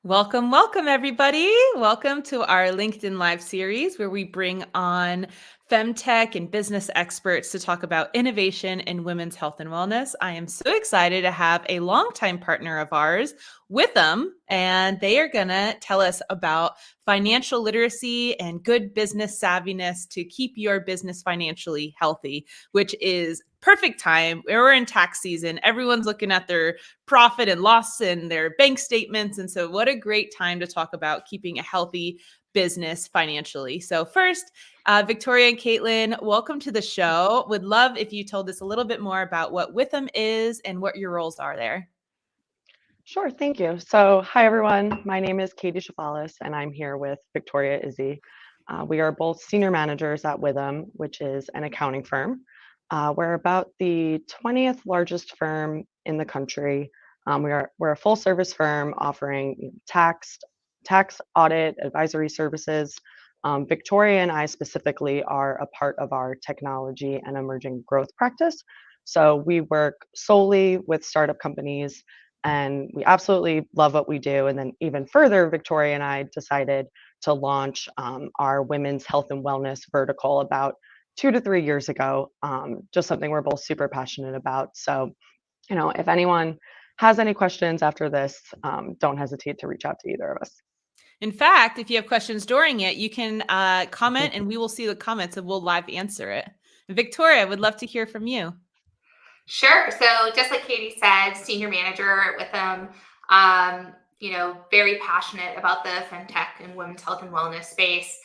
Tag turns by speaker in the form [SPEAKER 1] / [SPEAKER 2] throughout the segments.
[SPEAKER 1] Welcome, welcome, everybody. Welcome to our LinkedIn Live series where we bring on FemTech and business experts to talk about innovation in women's health and wellness. I am so excited to have a longtime partner of ours, Withum, and they are going to tell us about financial literacy and good business savviness to keep your business financially healthy, which is perfect time. We're in tax season. Everyone's looking at their profit and loss and their bank statements. And so what a great time to talk about keeping a healthy business financially. So first, Victoria and Kaitlin, welcome to the show. Would love if you told us a little bit more about what Withum is and what your roles are there.
[SPEAKER 2] Sure, thank you. So, hi everyone. My name is Kaitlin Chefalas, and I'm here with Victoria Izzy. We are both senior managers at Withum, which is an accounting firm. We're about the 20th largest firm in the country. We're a full service firm offering tax audit advisory services. Victoria and I specifically are a part of our technology and emerging growth practice. So we work solely with startup companies and we absolutely love what we do. And then even further, Victoria and I decided to launch our women's health and wellness vertical about 2 to 3 years ago. Just something we're both super passionate about. So, if anyone has any questions after this, don't hesitate to reach out to either of us.
[SPEAKER 1] In fact, if you have questions during it, you can comment and we will see the comments and we'll live answer it. Victoria, would love to hear from you.
[SPEAKER 3] Sure. So just like Katie said, senior manager with them, very passionate about the FemTech and women's health and wellness space,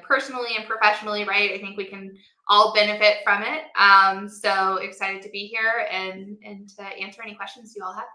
[SPEAKER 3] personally and professionally, right? I think we can all benefit from it. So excited to be here and to answer any questions you all have.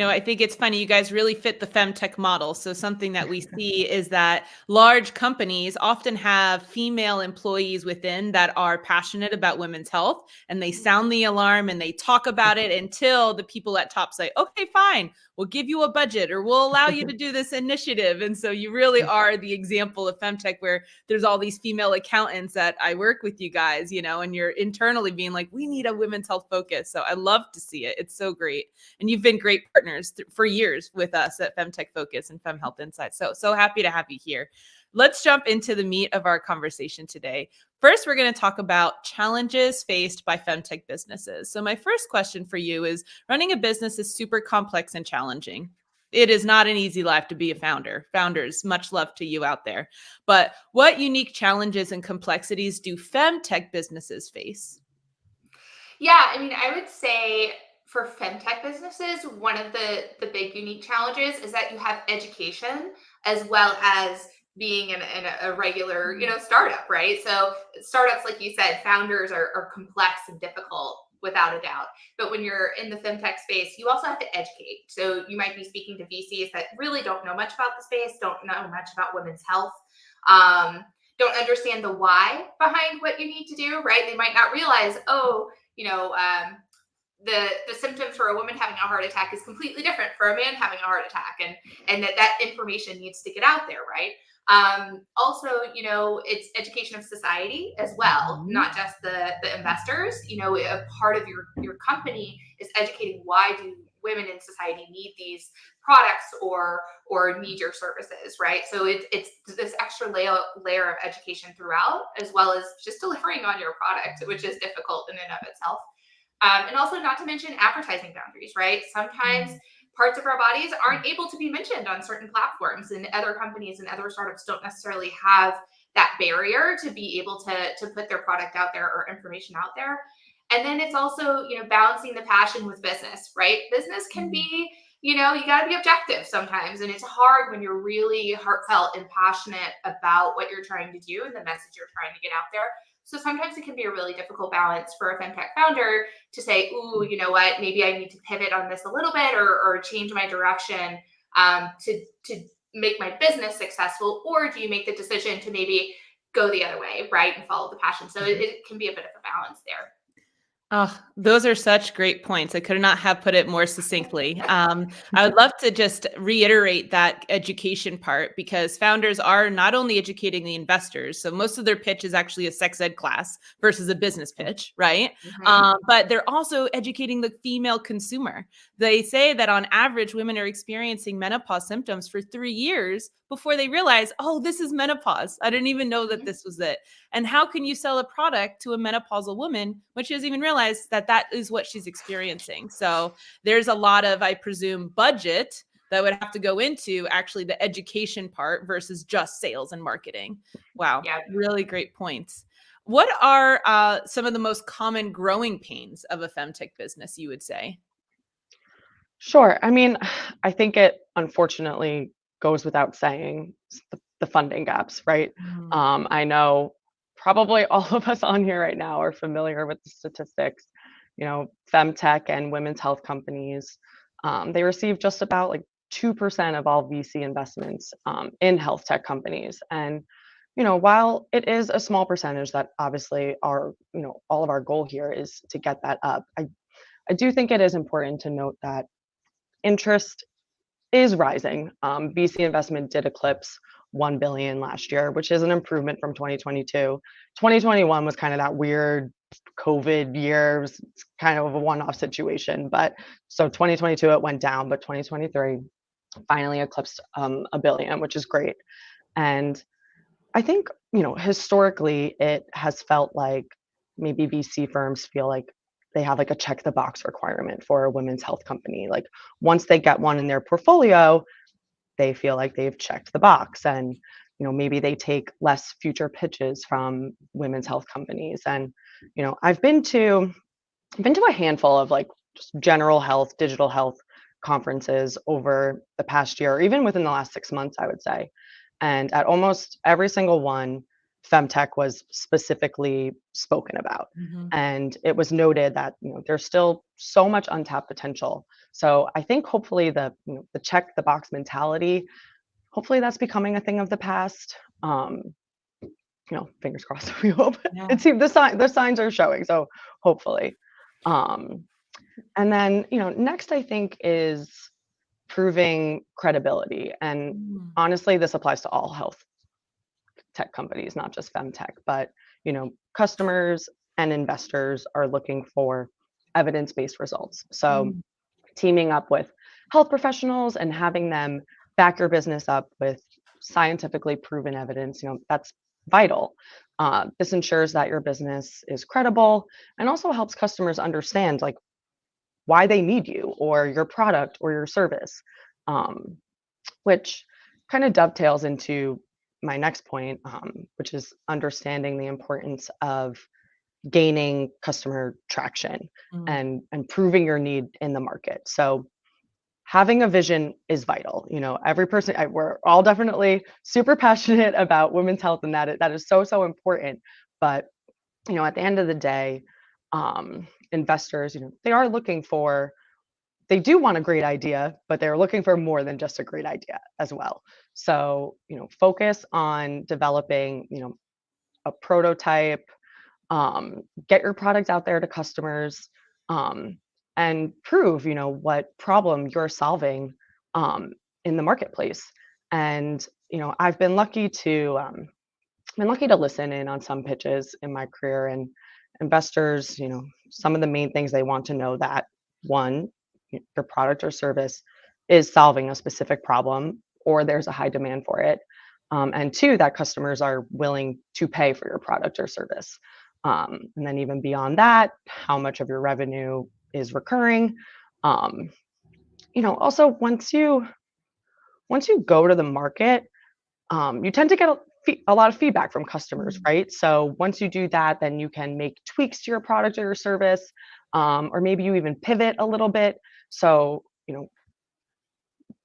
[SPEAKER 1] I think it's funny. You guys really fit the FemTech model. So something that we see is that large companies often have female employees within that are passionate about women's health, and they sound the alarm and they talk about it until the people at top say, okay, fine, we'll give you a budget or we'll allow you to do this initiative. And so you really are the example of FemTech where there's all these female accountants that I work with you guys, and you're internally being like, we need a women's health focus. So I love to see it. It's so great. And you've been great partners for years with us at FemTech Focus and FemHealth Insights. So happy to have you here. Let's jump into the meat of our conversation today. First, we're going to talk about challenges faced by FemTech businesses. So my first question for you is, running a business is super complex and challenging. It is not an easy life to be a founder. Founders, much love to you out there. But what unique challenges and complexities do FemTech businesses face?
[SPEAKER 3] Yeah, I would say for FemTech businesses, one of the big unique challenges is that you have education as well as being in a regular, startup, right? So startups, like you said, founders are complex and difficult without a doubt. But when you're in the FemTech space, you also have to educate. So you might be speaking to VCs that really don't know much about the space, don't know much about women's health, don't understand the why behind what you need to do, right? They might not realize, the symptoms for a woman having a heart attack is completely different for a man having a heart attack, and that information needs to get out there, right? Also, it's education of society as well, not just the investors. A part of your company is educating why do women in society need these products or need your services, right? So it's this extra layer of education throughout, as well as just delivering on your product, which is difficult in and of itself. And also, not to mention advertising boundaries, right? Sometimes parts of our bodies aren't able to be mentioned on certain platforms, and other companies and other startups don't necessarily have that barrier to be able to put their product out there or information out there. And then it's also, balancing the passion with business, right? Business can be, you got to be objective sometimes. And it's hard when you're really heartfelt and passionate about what you're trying to do and the message you're trying to get out there. So sometimes it can be a really difficult balance for a FemTech founder to say, ooh, you know what, maybe I need to pivot on this a little bit or change my direction to make my business successful. Or do you make the decision to maybe go the other way, right, and follow the passion? So it can be a bit of a balance there.
[SPEAKER 1] Oh, those are such great points. I could not have put it more succinctly. I would love to just reiterate that education part, because founders are not only educating the investors, so most of their pitch is actually a sex ed class versus a business pitch, right?
[SPEAKER 3] Mhm.
[SPEAKER 1] But they're also educating the female consumer. They say that on average, women are experiencing menopause symptoms for 3 years before they realize, oh, this is menopause. I didn't even know that
[SPEAKER 3] Mhm.
[SPEAKER 1] this was it. And how can you sell a product to a menopausal woman when she doesn't even realize that that is what she's experiencing? So there's a lot of, I presume, budget that would have to go into actually the education part versus just sales and marketing. Wow,
[SPEAKER 3] Yeah.
[SPEAKER 1] really great points. What are some of the most common growing pains of a femtech business, you would say?
[SPEAKER 2] Sure. I mean, I think it unfortunately goes without saying the funding gaps, right?
[SPEAKER 1] Mm,
[SPEAKER 2] I know probably all of us on here right now are familiar with the statistics. Femtech and women's health companies, they receive just about like 2% of all VC investments in health tech companies. And, while it is a small percentage that obviously all of our goal here is to get that up, I do think it is important to note that interest is rising. VC investment did eclipse 1 billion last year, which is an improvement from 2022. 2021 was kind of that weird COVID year. It was kind of a one-off situation, but so 2022 it went down, but 2023 finally eclipsed a billion, which is great. And I think, historically it has felt like maybe VC firms feel like they have like a check the box requirement for a women's health company. Like once they get one in their portfolio, they feel like they've checked the box, and maybe they take less future pitches from women's health companies. And I've been to a handful of like just general health, digital health conferences over the past year, or even within the last 6 months, I would say. And at almost every single one, FemTech was specifically spoken about.
[SPEAKER 1] mhm.
[SPEAKER 2] And it was noted that there's still so much untapped potential. So I think hopefully the check the box mentality, hopefully that's becoming a thing of the past. Fingers crossed. We hope
[SPEAKER 1] Yeah.
[SPEAKER 2] it seems the signs are showing. So hopefully. Um, and then, next I think is proving credibility. And
[SPEAKER 1] Mm,
[SPEAKER 2] honestly, this applies to all health tech companies, not just femtech, but, customers and investors are looking for evidence-based results. So
[SPEAKER 1] mm,
[SPEAKER 2] teaming up with health professionals and having them back your business up with scientifically proven evidence, that's vital. This ensures that your business is credible and also helps customers understand like why they need you or your product or your service, which kind of dovetails into my next point, which is understanding the importance of gaining customer traction
[SPEAKER 1] mm.
[SPEAKER 2] and proving your need in the market. So having a vision is vital. Every person, we're all definitely super passionate about women's health, and that is so so important. But at the end of the day, investors, they are looking for they do want a great idea, but they're looking for more than just a great idea as well. So, focus on developing, a prototype, get your product out there to customers, um, and prove, what problem you're solving um, in the marketplace. And, I've been lucky to listen in on some pitches in my career, and investors, some of the main things they want to know that one, your product or service is solving a specific problem or there's a high demand for it. And two, that customers are willing to pay for your product or service. And then even beyond that, how much of your revenue is recurring. Um, Also once you go to the market, you tend to get a lot of feedback from customers,
[SPEAKER 1] Mm.
[SPEAKER 2] right? So once you do that, then you can make tweaks to your product or your service, or maybe you even pivot a little bit. So,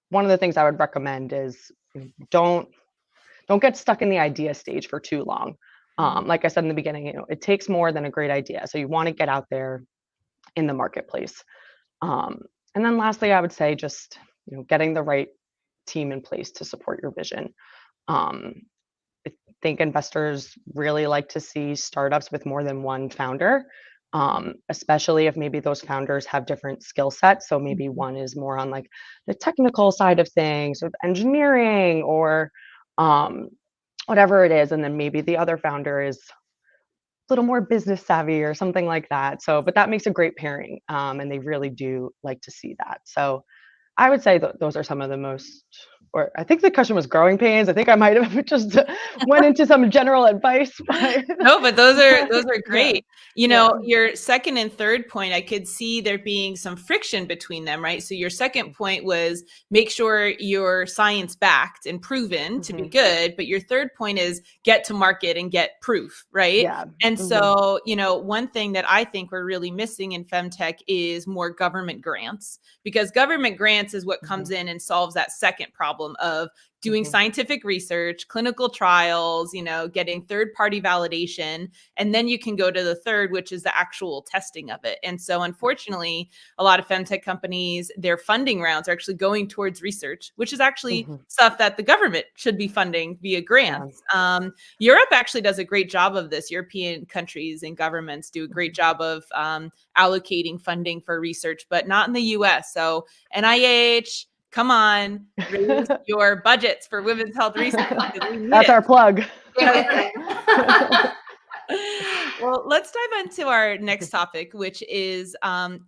[SPEAKER 2] one of the things I would recommend is don't get stuck in the idea stage for too long.
[SPEAKER 1] Mm.
[SPEAKER 2] Like I said in the beginning, it takes more than a great idea. So you want to get out there in the marketplace. Um, and then lastly, I would say just getting the right team in place to support your vision. Um, I think investors really like to see startups with more than one founder. especially if maybe those founders have different skill sets. So maybe one is more on like the technical side of things, or engineering, or whatever it is. And then maybe the other founder is a little more business savvy or something like that. So, but that makes a great pairing. And they really do like to see that. So I would say those are some of the most, or I think the question was growing pains. I think I might have just went into some general advice. But
[SPEAKER 1] No, but those are great.
[SPEAKER 2] Yeah.
[SPEAKER 1] Your second and third point, I could see there being some friction between them, right? So your second point was make sure you're science backed and proven to be good. But your third point is get to market and get proof, right?
[SPEAKER 2] Yeah.
[SPEAKER 1] And so, one thing that I think we're really missing in FemTech is more government grants, because government grants is what comes in and solves that second problem of doing scientific research, clinical trials, getting third-party validation, and then you can go to the third, which is the actual testing of it. And so unfortunately, a lot of femtech companies, their funding rounds are actually going towards research, which is actually stuff that the government should be funding via grants. Europe actually does a great job of this. European countries and governments do a great job of allocating funding for research, but not in the US. So NIH, come on, raise your budgets for women's health research.
[SPEAKER 2] That's our plug.
[SPEAKER 1] Well, let's dive into our next topic, which is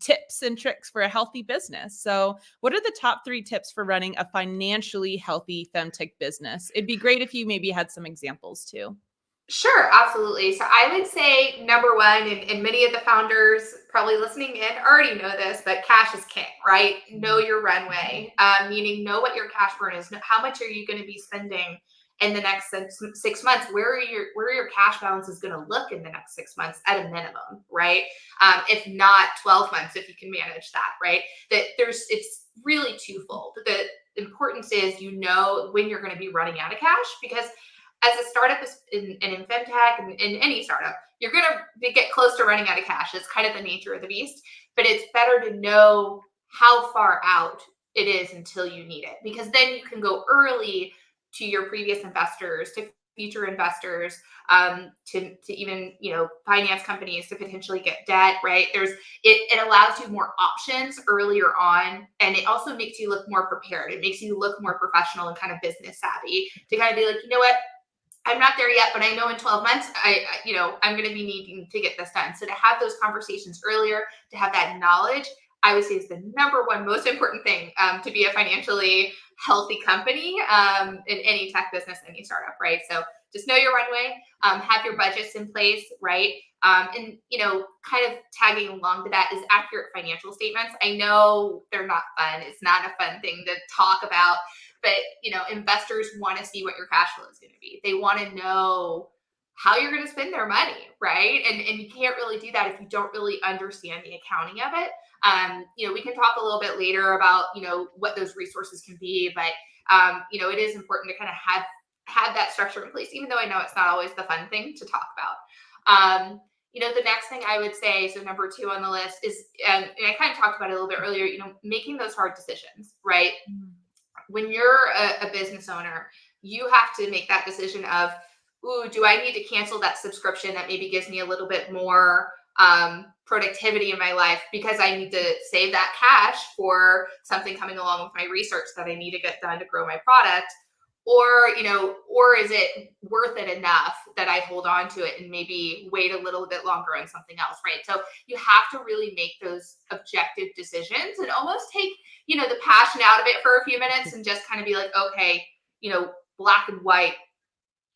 [SPEAKER 1] tips and tricks for a healthy business. So what are the top 3 tips for running a financially healthy femtech business? It'd be great if you maybe had some examples too.
[SPEAKER 3] Sure, absolutely. So I would say number one, and many of the founders probably listening in already know this, but cash is king, right? Know your runway, meaning know what your cash burn is. How much are you going to be spending in the next 6 months? Where are your cash balances going to look in the next 6 months at a minimum, right? If not 12 months, if you can manage that, right? It's really twofold. The importance is when you're going to be running out of cash, because as a startup in FemTech and in any startup, you're going to get close to running out of cash. It's kind of the nature of the beast, but it's better to know how far out it is until you need it, because then you can go early to your previous investors, to future investors, to even, finance companies to potentially get debt, right? It allows you more options earlier on. And it also makes you look more prepared. It makes you look more professional and kind of business savvy to kind of be like, you know what? I'm not there yet, but I know in 12 months, I'm going to be needing to get this done. So to have those conversations earlier, to have that knowledge, I would say is the number one most important thing to be a financially healthy company in any tech business, any startup, right? So just know your runway, have your budgets in place, right? And, kind of tagging along to that is accurate financial statements. I know they're not fun. It's not a fun thing to talk about. But, investors want to see what your cash flow is going to be. They want to know how you're going to spend their money, right? And you can't really do that if you don't really understand the accounting of it. We can talk a little bit later about, what those resources can be. But, it is important to kind of have that structure in place, even though I know it's not always the fun thing to talk about. The next thing I would say, so number 2 on the list is, and I kind of talked about it a little bit earlier, making those hard decisions, right? When you're a business owner, you have to make that decision of, do I need to cancel that subscription that maybe gives me a little bit more productivity in my life because I need to save that cash for something coming along with my research that I need to get done to grow my product? Or is it worth it enough that I hold on to it and maybe wait a little bit longer on something else, right? So you have to really make those objective decisions and almost take, the passion out of it for a few minutes and just kind of be like, okay, black and white.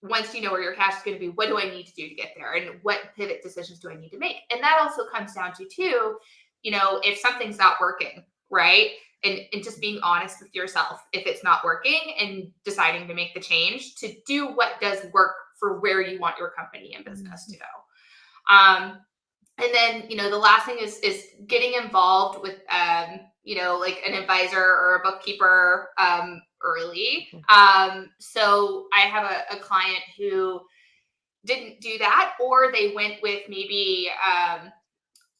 [SPEAKER 3] Once you know where your cash is going to be, what do I need to do to get there? And what pivot decisions do I need to make? And that also comes down to, too, if something's not working, right? And just being honest with yourself if it's not working and deciding to make the change to do what does work for where you want your company and business to go. And then, the last thing is getting involved with, like an advisor or a bookkeeper early. So I have a client who didn't do that, or they went with maybe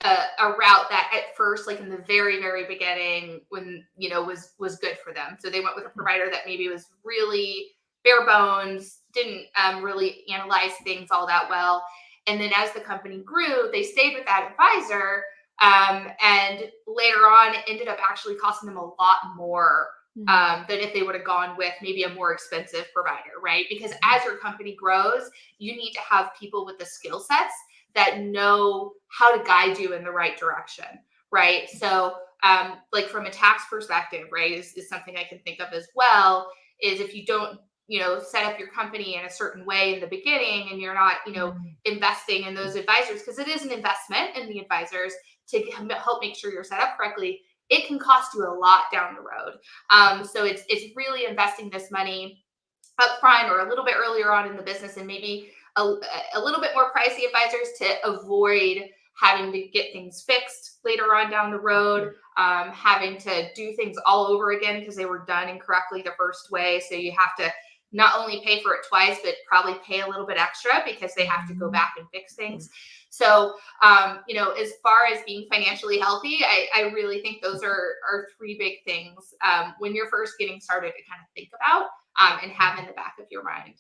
[SPEAKER 3] a route that at first, like in the very, very beginning, when, was good for them. So they went with a provider that maybe was really bare bones, didn't really analyze things all that well. And then as the company grew, they stayed with that advisor. And later on, it ended up actually costing them a lot more than if they would have gone with maybe a more expensive provider, right? Because as your company grows, you need to have people with the skill sets that know how to guide you in the right direction, right? So like from a tax perspective, right, is something I can think of as well, is if you don't, set up your company in a certain way in the beginning and you're not, investing in those advisors, because it is an investment in the advisors to help make sure you're set up correctly, it can cost you a lot down the road. So it's really investing this money up front or a little bit earlier on in the business, and maybe a little bit more pricey advisors to avoid having to get things fixed later on down the road, having to do things all over again because they were done incorrectly the first way. So you have to not only pay for it twice, but probably pay a little bit extra because they have to go back and fix things. So, as far as being financially healthy, I really think those are three big things when you're first getting started to kind of think about and have in the back of your mind.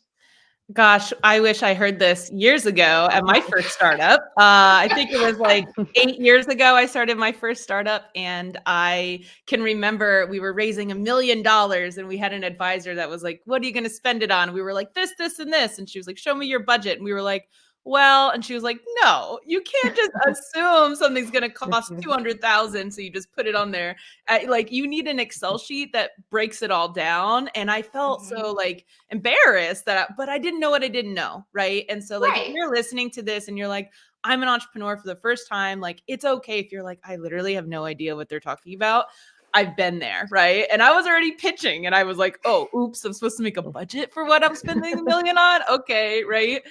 [SPEAKER 1] Gosh, I wish I heard this years ago at my first startup. I think it was like 8 years ago I started my first startup, and I can remember we were raising $1 million, and we had an advisor that was like, "What are you going to spend it on?" We were like, "This, this, and this." And she was like, "Show me your budget." And we were like, "Well," and she was like, "No, you can't just assume something's going to cost 200,000. So you just put it on there. Like you need an Excel sheet that breaks it all down." And I felt so like embarrassed but I didn't know what I didn't know. Right. And so like, if you're listening to this and you're like, I'm an entrepreneur for the first time, like it's okay if you're like, I literally have no idea what they're talking about. I've been there, right? And I was already pitching and I was like, oh, oops, I'm supposed to make a budget for what I'm spending $1 million on. Okay, right?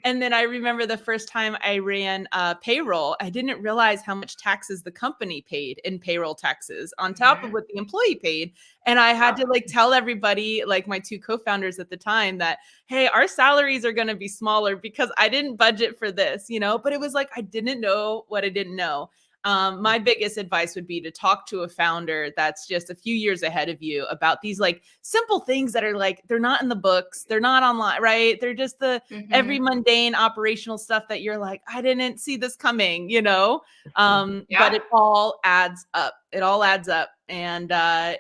[SPEAKER 1] And then I remember the first time I ran payroll, I didn't realize how much taxes the company paid in payroll taxes on top of what the employee paid. And I had to like tell everybody, like my two co-founders at the time, that, hey, our salaries are going to be smaller because I didn't budget for this, but it was like, I didn't know what I didn't know. My biggest advice would be to talk to a founder that's just a few years ahead of you about these like simple things that are like, they're not in the books, they're not online, right? They're just the every mundane operational stuff that you're like, I didn't see this coming, but it all adds up. It all adds up. And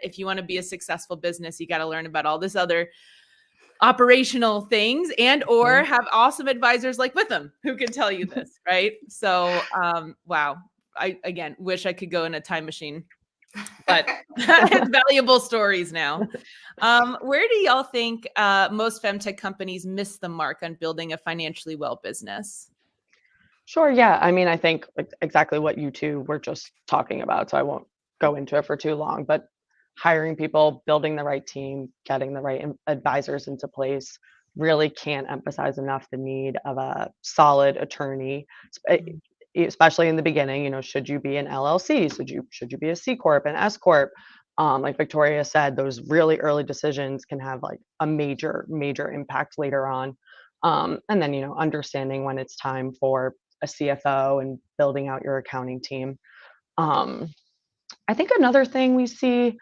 [SPEAKER 1] if you want to be a successful business, you got to learn about all this other operational things and or have awesome advisors like Withum who can tell you this, right? So, wow. I, again, wish I could go in a time machine, but it's valuable stories now. Where do y'all think most FemTech companies miss the mark on building a financially well business?
[SPEAKER 2] Sure. Yeah. I mean, I think exactly what you two were just talking about, so I won't go into it for too long, but hiring people, building the right team, getting the right advisors into place, really can't emphasize enough the need of a solid attorney, especially in the beginning. Should you be an LLC? Should you be a C Corp, an S Corp? Like Victoria said, those really early decisions can have like a major impact later on. And then, understanding when it's time for a CFO and building out your accounting team. I think another thing we see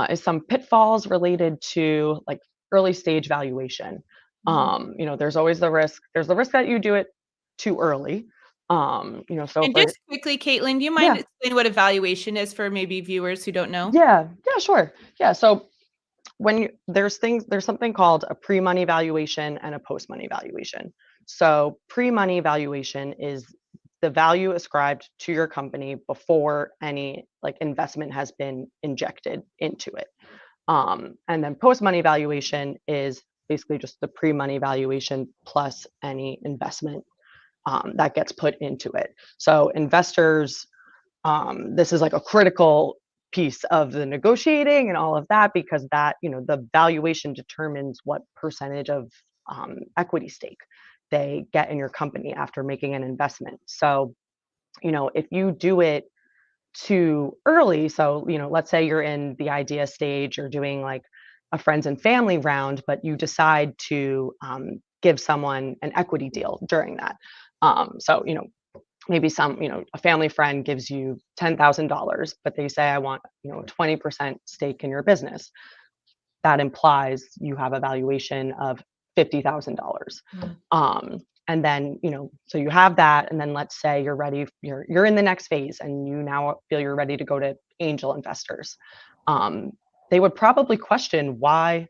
[SPEAKER 2] is some pitfalls related to like early stage valuation. There's always the risk. There's the risk that you do it too early. So
[SPEAKER 1] and just quickly, Kaitlin, do you mind explaining what evaluation is for maybe viewers who don't know?
[SPEAKER 2] Yeah, sure. Yeah. So when there's something called a pre-money valuation and a post-money valuation. So pre-money valuation is the value ascribed to your company before any like investment has been injected into it. And then post-money valuation is basically just the pre-money valuation plus any investment that gets put into it. So investors, this is like a critical piece of the negotiating and all of that, because that, the valuation determines what percentage of equity stake they get in your company after making an investment. So, if you do it too early, so, let's say you're in the idea stage, you're doing like a friends and family round, but you decide to give someone an equity deal during that. So, maybe a family friend gives you $10,000, but they say, I want, a 20% stake in your business. That implies you have a valuation of $50,000. And then, so you have that, and then let's say you're ready, you're in the next phase, and you now feel you're ready to go to angel investors. They would probably question why,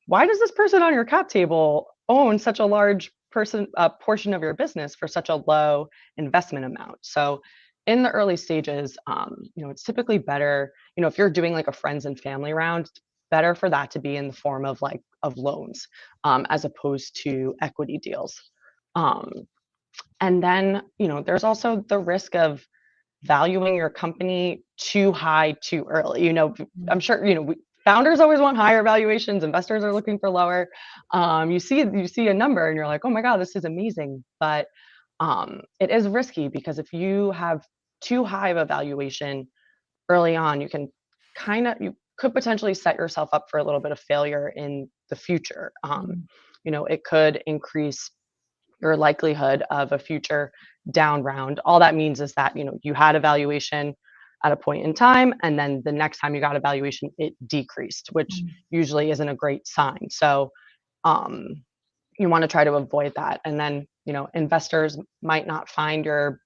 [SPEAKER 2] why does this person on your cap table own such a large portion of your business for such a low investment amount? So in the early stages, it's typically better, if you're doing like a friends and family round, better for that to be in the form of loans, as opposed to equity deals. And then, there's also the risk of valuing your company too high too early. I'm sure, founders always want higher valuations, investors are looking for lower. You see a number and you're like, oh my God, this is amazing. But it is risky, because if you have too high of a valuation early on, you could potentially set yourself up for a little bit of failure in the future. It could increase your likelihood of a future down round. All that means is that, you had a valuation at a point in time, and then the next time you got a valuation, it decreased, which usually isn't a great sign. So you want to try to avoid that. And then, investors might not find your,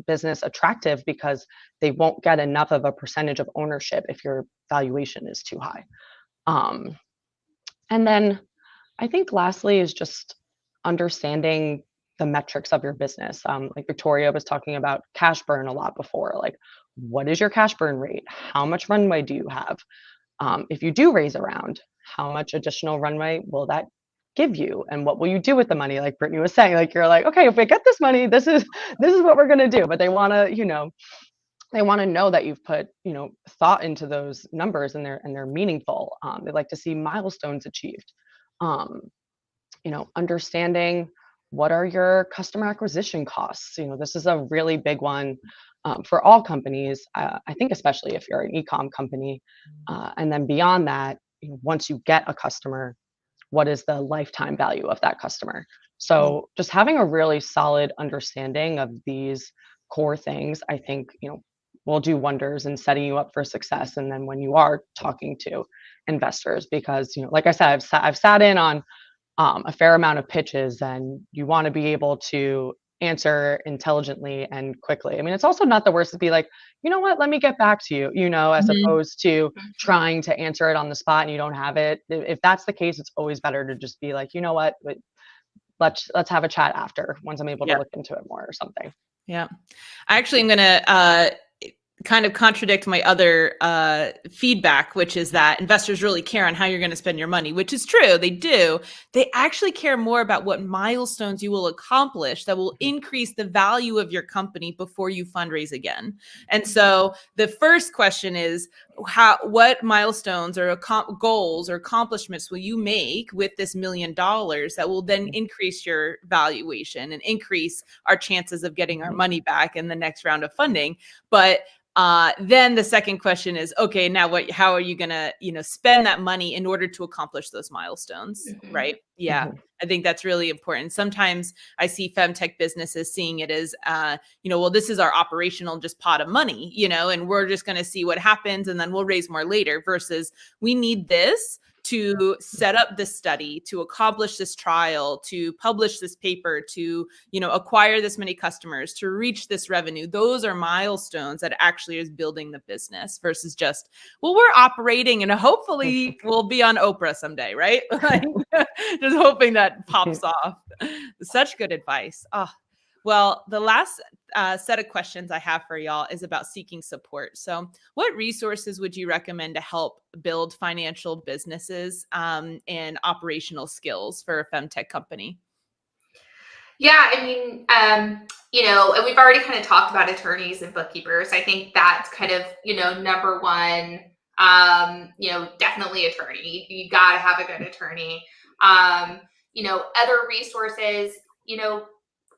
[SPEAKER 2] business attractive because they won't get enough of a percentage of ownership if your valuation is too high. And then I think lastly is just understanding the metrics of your business. Like Victoria was talking about cash burn a lot before. Like, what is your cash burn rate? How much runway do you have? If you do raise a round, how much additional runway will that give you? And what will you do with the money? Like Brittany was saying, like, you're like, okay, if we get this money, this is what we're going to do. But they want to, they want to know that you've put, thought into those numbers, and they're meaningful. They like to see milestones achieved. Understanding what are your customer acquisition costs. This is a really big one for all companies. I think especially if you're an e-com company, and then beyond that, once you get a customer, what is the lifetime value of that customer? So just having a really solid understanding of these core things, I think, will do wonders in setting you up for success. And then when you are talking to investors, because, like I said, I've sat in on a fair amount of pitches, and you want to be able to answer intelligently and quickly. I mean, it's also not the worst to be like, you know what, let me get back to you, as opposed to trying to answer it on the spot and you don't have it. If that's the case, it's always better to just be like, you know what, let's have a chat after, once I'm able to look into it more or something.
[SPEAKER 1] Yeah. I actually am going to kind of contradict my other feedback, which is that investors really care on how you're going to spend your money, which is true. They do. They actually care more about what milestones you will accomplish that will increase the value of your company before you fundraise again. And so the first question is, what milestones or goals or accomplishments will you make with this $1 million that will then increase your valuation and increase our chances of getting our money back in the next round of funding? But then the second question is, okay, now how are you going to, spend that money in order to accomplish those milestones? Right. Yeah. I think that's really important. Sometimes I see FemTech businesses seeing it as, well, this is our operational just pot of money, and we're just going to see what happens and then we'll raise more later, versus we need this to set up this study, to accomplish this trial, to publish this paper, to, acquire this many customers, to reach this revenue. Those are milestones that actually is building the business, versus just, well, we're operating and hopefully we'll be on Oprah someday, right? Just hoping that pops off. Such good advice. Oh, well, the last set of questions I have for y'all is about seeking support. So what resources would you recommend to help build financial businesses and operational skills for a femtech company?
[SPEAKER 3] Yeah, I mean, and we've already kind of talked about attorneys and bookkeepers. I think that's kind of, number one, definitely attorney. You got to have a good attorney. Other resources,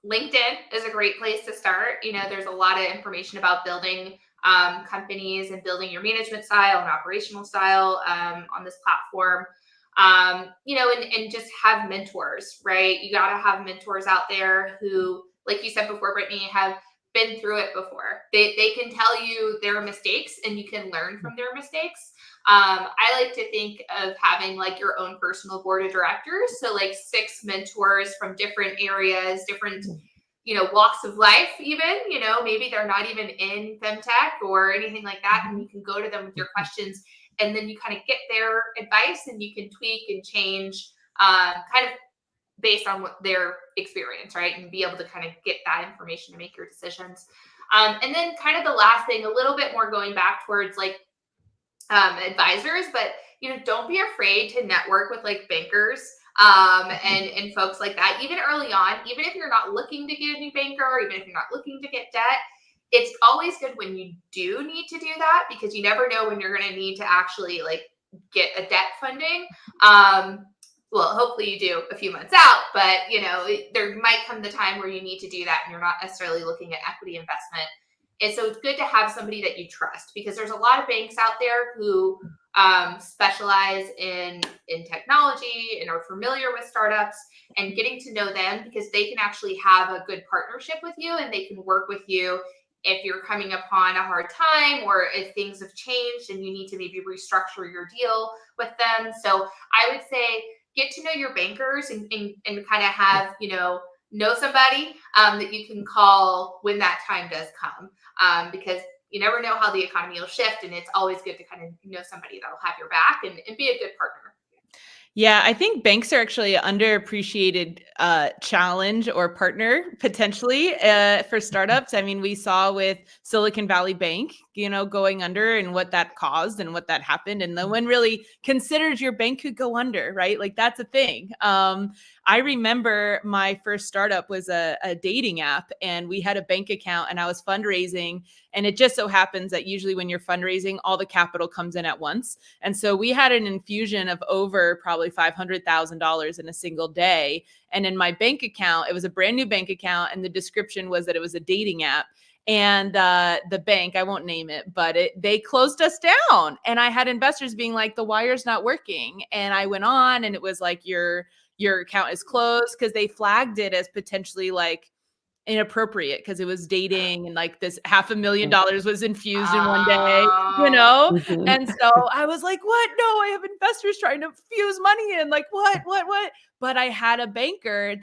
[SPEAKER 3] LinkedIn is a great place to start. There's a lot of information about building companies and building your management style and operational style on this platform. And just have mentors, right? You got to have mentors out there who, like you said before, Brittany, have been through it before. They can tell you their mistakes and you can learn from their mistakes. I like to think of having like your own personal board of directors. So like 6 mentors from different areas, different, walks of life, even, maybe they're not even in FemTech or anything like that. And you can go to them with your questions and then you kind of get their advice and you can tweak and change kind of based on what their experience, right? And be able to kind of get that information to make your decisions. And then kind of the last thing, a little bit more going back towards like advisors, but don't be afraid to network with like bankers and folks like that, even early on, even if you're not looking to get a new banker, or even if you're not looking to get debt. It's always good when you do need to do that, because you never know when you're going to need to actually like get a debt funding. Well, hopefully you do a few months out, but there might come the time where you need to do that and you're not necessarily looking at equity investment. And so it's good to have somebody that you trust, because there's a lot of banks out there who specialize in technology and are familiar with startups, and getting to know them, because they can actually have a good partnership with you and they can work with you if you're coming upon a hard time or if things have changed and you need to maybe restructure your deal with them. So I would say get to know your bankers and kind of have, know somebody that you can call when that time does come, because you never know how the economy will shift. And it's always good to kind of know somebody that'll have your back and be a good partner.
[SPEAKER 1] Yeah, I think banks are actually an underappreciated challenge or partner potentially for startups. I mean, we saw with Silicon Valley Bank, going under and what that caused and what that happened. And no one really considers your bank could go under, right? Like that's a thing. I remember my first startup was a dating app, and we had a bank account and I was fundraising. And it just so happens that usually when you're fundraising, all the capital comes in at once. And so we had an infusion of over probably $500,000 in a single day. And in my bank account, it was a brand new bank account. And the description was that it was a dating app. And the bank, I won't name it, but they closed us down. And I had investors being like, the wire's not working. And I went on and it was like, your account is closed, because they flagged it as potentially like inappropriate, because it was dating and like this $500,000 was infused in one day,
[SPEAKER 2] Mhm.
[SPEAKER 1] And so I was like, what? No, I have investors trying to fuse money in, like what? But I had a banker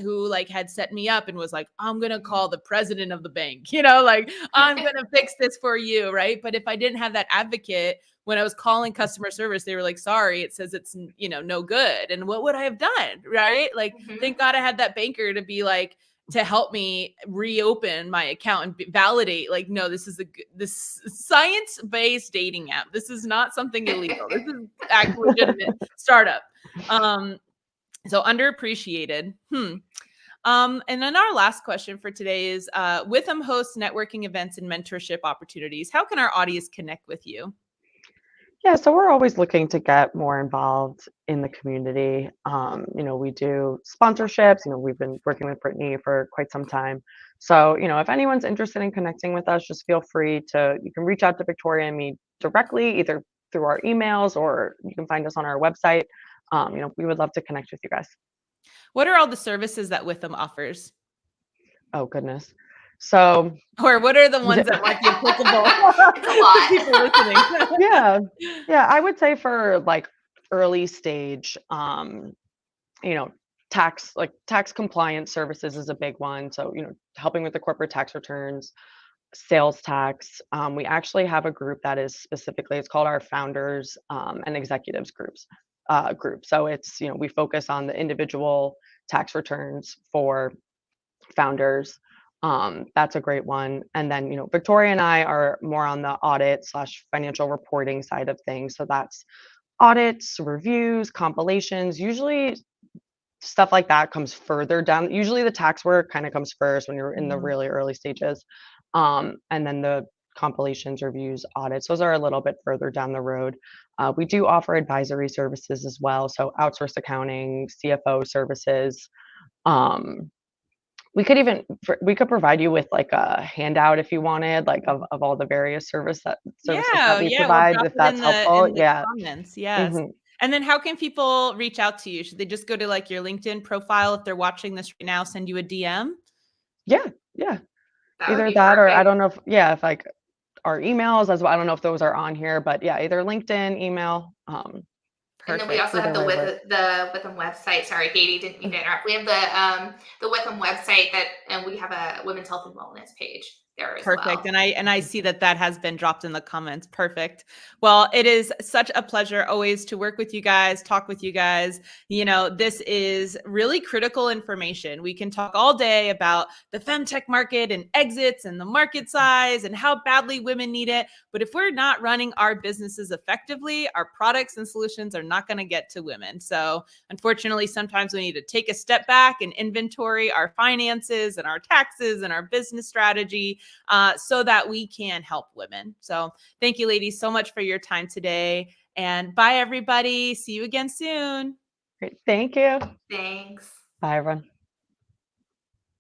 [SPEAKER 1] who like had set me up and was like, I'm going to call the president of the bank, like I'm going to fix this for you. Right. But if I didn't have that advocate, when I was calling customer service, they were like, sorry, it says it's, no good. And what would I have done? Right. Like, thank God I had that banker to be like, to help me reopen my account and validate, like, no, this is this science-based dating app. This is not something illegal. This is actually legitimate startup. So underappreciated. And then our last question for today is, Withum hosts networking events and mentorship opportunities. How can our audience connect with you?
[SPEAKER 2] Yeah, so we're always looking to get more involved in the community. We do sponsorships. We've been working with Brittany for quite some time. So, if anyone's interested in connecting with us, just feel free you can reach out to Victoria and me directly, either through our emails, or you can find us on our website. We would love to connect with you guys.
[SPEAKER 1] What are all the services that Withum offers?
[SPEAKER 2] Oh, goodness. So,
[SPEAKER 1] or what are the ones that might be applicable
[SPEAKER 3] to
[SPEAKER 1] people listening?
[SPEAKER 2] Yeah, I would say for like early stage, tax compliance services is a big one. So, helping with the corporate tax returns, sales tax. We actually have a group that is specifically, it's called our founders and executives group. So it's, we focus on the individual tax returns for founders. That's a great one. And then, Victoria and I are more on the audit/financial reporting side of things. So that's audits, reviews, compilations. Usually stuff like that comes further down. Usually the tax work kind of comes first when you're in the really early stages. And then the compilations, reviews, audits, those are a little bit further down the road. We do offer advisory services as well. So outsourced accounting, CFO services. We could provide you with like a handout if you wanted, like of all the various services that we
[SPEAKER 1] We'll
[SPEAKER 2] provide,
[SPEAKER 1] drop
[SPEAKER 2] if
[SPEAKER 1] it
[SPEAKER 2] that's helpful.
[SPEAKER 1] in the comments. Yes.
[SPEAKER 2] Mhm.
[SPEAKER 1] And then how can people reach out to you? Should they just go to like your LinkedIn profile if they're watching this right now, send you a DM?
[SPEAKER 2] Yeah.
[SPEAKER 3] That would
[SPEAKER 2] Either
[SPEAKER 3] be
[SPEAKER 2] that, or I
[SPEAKER 3] perfect.
[SPEAKER 2] don't know if like our emails as well. I don't know if those are on here, but yeah, either LinkedIn, email.
[SPEAKER 3] And then we also have
[SPEAKER 2] Either
[SPEAKER 3] the
[SPEAKER 2] way works.
[SPEAKER 3] Withum website. Sorry, Katie, didn't mean to interrupt. We have the Withum website and we have a women's health and wellness page there as
[SPEAKER 1] Perfect.
[SPEAKER 3] well.
[SPEAKER 1] And I see that has been dropped in the comments. Perfect. Well, it is such a pleasure always to work with you guys, talk with you guys. You know, this is really critical information. We can talk all day about the FemTech market and exits and the market size and how badly women need it. But if we're not running our businesses effectively, our products and solutions are not going to get to women. So unfortunately, sometimes we need to take a step back and inventory our finances and our taxes and our business strategy, so that we can help women. So thank you, ladies, so much for your time today. And bye, everybody. See you again soon.
[SPEAKER 2] Great. Thank you.
[SPEAKER 3] Thanks.
[SPEAKER 2] Bye, everyone.